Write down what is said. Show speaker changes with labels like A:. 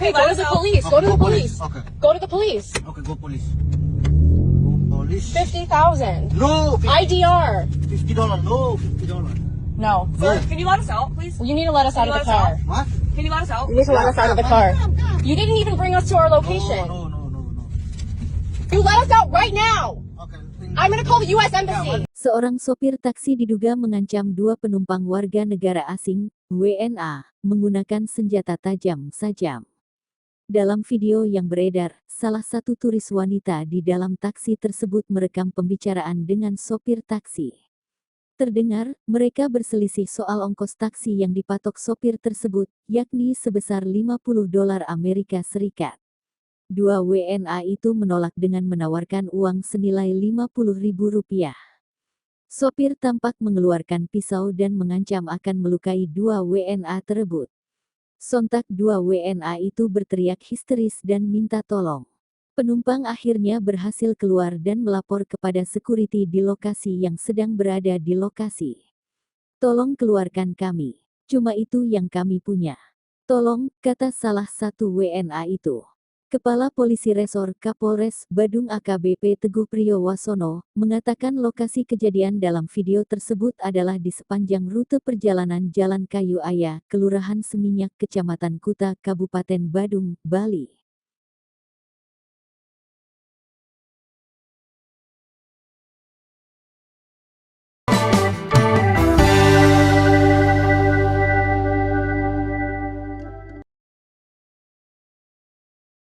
A: Okay, go to the police. Go to the police.
B: Okay.
A: Go to the police.
B: Okay, go police. Go police.
A: 50,000.
B: No,
A: IDR.
B: $50. No, $50.
A: No.
C: Sir, can you let us out, please?
A: You need to let us out of the car.
B: What?
C: Can you let us out?
A: You need to let us out of the car. You didn't even bring us to our location.
B: No.
A: You let us out right now.
B: Okay.
A: I'm gonna call the U.S. Embassy.
D: Seorang sopir taksi diduga mengancam dua penumpang warga negara asing, WNA, menggunakan senjata tajam. Dalam video yang beredar, salah satu turis wanita di dalam taksi tersebut merekam pembicaraan dengan sopir taksi. Terdengar, mereka berselisih soal ongkos taksi yang dipatok sopir tersebut, yakni sebesar $50 Amerika Serikat. Dua WNA itu menolak dengan menawarkan uang senilai Rp50.000. Sopir tampak mengeluarkan pisau dan mengancam akan melukai dua WNA tersebut. Sontak dua WNA itu berteriak histeris dan minta tolong. Penumpang akhirnya berhasil keluar dan melapor kepada security di lokasi yang sedang berada di lokasi. "Tolong keluarkan kami. Cuma itu yang kami punya. Tolong," kata salah satu WNA itu. Kepala Polisi Resor Kapolres Badung AKBP Teguh Priyowasono mengatakan lokasi kejadian dalam video tersebut adalah di sepanjang rute perjalanan Jalan Kayu Aya, Kelurahan Seminyak, Kecamatan Kuta, Kabupaten Badung, Bali.